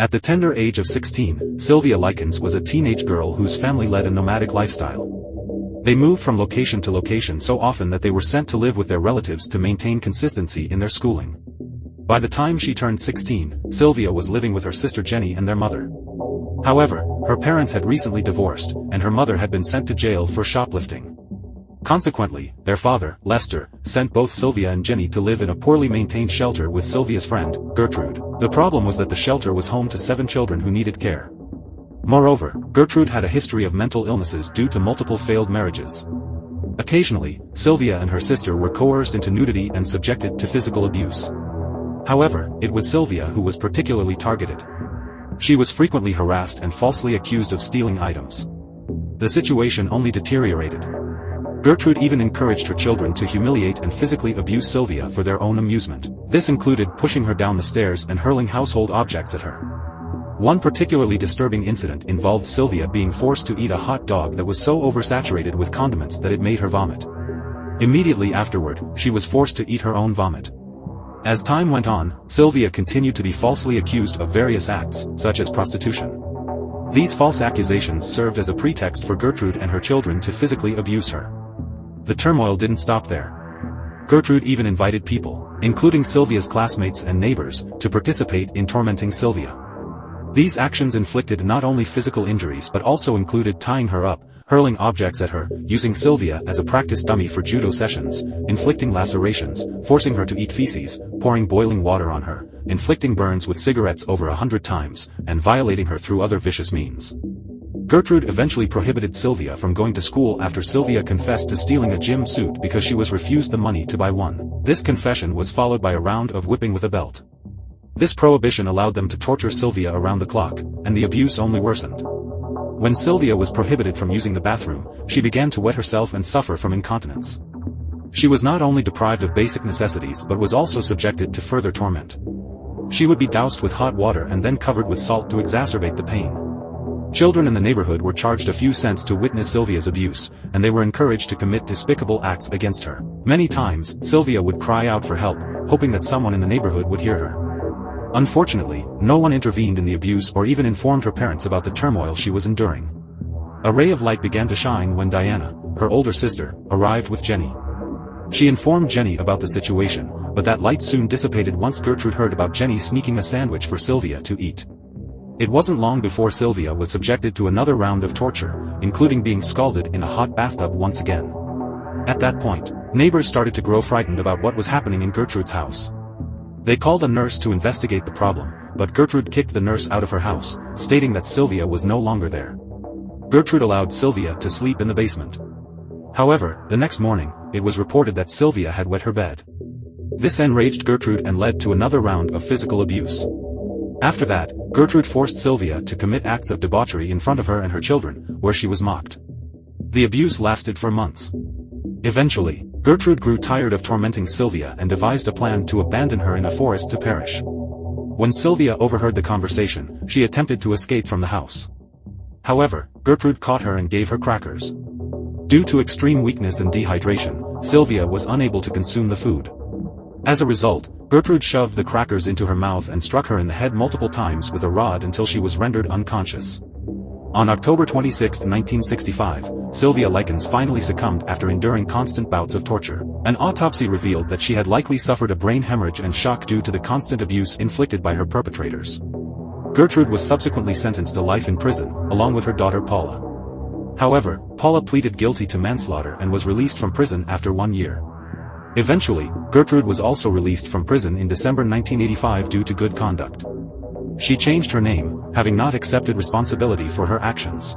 At the tender age of 16, Sylvia Likens was a teenage girl whose family led a nomadic lifestyle. They moved from location to location so often that they were sent to live with their relatives to maintain consistency in their schooling. By the time she turned 16, Sylvia was living with her sister Jenny and their mother. However, her parents had recently divorced, and her mother had been sent to jail for shoplifting. Consequently, their father, Lester, sent both Sylvia and Jenny to live in a poorly maintained shelter with Sylvia's friend, Gertrude. The problem was that the shelter was home to 7 children who needed care. Moreover, Gertrude had a history of mental illnesses due to multiple failed marriages. Occasionally, Sylvia and her sister were coerced into nudity and subjected to physical abuse. However, it was Sylvia who was particularly targeted. She was frequently harassed and falsely accused of stealing items. The situation only deteriorated. Gertrude even encouraged her children to humiliate and physically abuse Sylvia for their own amusement. This included pushing her down the stairs and hurling household objects at her. One particularly disturbing incident involved Sylvia being forced to eat a hot dog that was so oversaturated with condiments that it made her vomit. Immediately afterward, she was forced to eat her own vomit. As time went on, Sylvia continued to be falsely accused of various acts, such as prostitution. These false accusations served as a pretext for Gertrude and her children to physically abuse her. The turmoil didn't stop there. Gertrude even invited people, including Sylvia's classmates and neighbors, to participate in tormenting Sylvia. These actions inflicted not only physical injuries but also included tying her up, hurling objects at her, using Sylvia as a practice dummy for judo sessions, inflicting lacerations, forcing her to eat feces, pouring boiling water on her, inflicting burns with cigarettes over 100 times, and violating her through other vicious means. Gertrude eventually prohibited Sylvia from going to school after Sylvia confessed to stealing a gym suit because she was refused the money to buy one. This confession was followed by a round of whipping with a belt. This prohibition allowed them to torture Sylvia around the clock, and the abuse only worsened. When Sylvia was prohibited from using the bathroom, she began to wet herself and suffer from incontinence. She was not only deprived of basic necessities but was also subjected to further torment. She would be doused with hot water and then covered with salt to exacerbate the pain. Children in the neighborhood were charged a few cents to witness Sylvia's abuse, and they were encouraged to commit despicable acts against her. Many times, Sylvia would cry out for help, hoping that someone in the neighborhood would hear her. Unfortunately, no one intervened in the abuse or even informed her parents about the turmoil she was enduring. A ray of light began to shine when Diana, her older sister, arrived with Jenny. She informed Jenny about the situation, but that light soon dissipated once Gertrude heard about Jenny sneaking a sandwich for Sylvia to eat. It wasn't long before Sylvia was subjected to another round of torture, including being scalded in a hot bathtub once again. At that point, neighbors started to grow frightened about what was happening in Gertrude's house. They called a nurse to investigate the problem, but Gertrude kicked the nurse out of her house, stating that Sylvia was no longer there. Gertrude allowed Sylvia to sleep in the basement. However, the next morning, it was reported that Sylvia had wet her bed. This enraged Gertrude and led to another round of physical abuse. After that, Gertrude forced Sylvia to commit acts of debauchery in front of her and her children, where she was mocked. The abuse lasted for months. Eventually, Gertrude grew tired of tormenting Sylvia and devised a plan to abandon her in a forest to perish. When Sylvia overheard the conversation, she attempted to escape from the house. However, Gertrude caught her and gave her crackers. Due to extreme weakness and dehydration, Sylvia was unable to consume the food. As a result, Gertrude shoved the crackers into her mouth and struck her in the head multiple times with a rod until she was rendered unconscious. On October 26, 1965, Sylvia Likens finally succumbed after enduring constant bouts of torture. An autopsy revealed that she had likely suffered a brain hemorrhage and shock due to the constant abuse inflicted by her perpetrators. Gertrude was subsequently sentenced to life in prison, along with her daughter Paula. However, Paula pleaded guilty to manslaughter and was released from prison after 1 year. Eventually, Gertrude was also released from prison in December 1985 due to good conduct. She changed her name, having not accepted responsibility for her actions.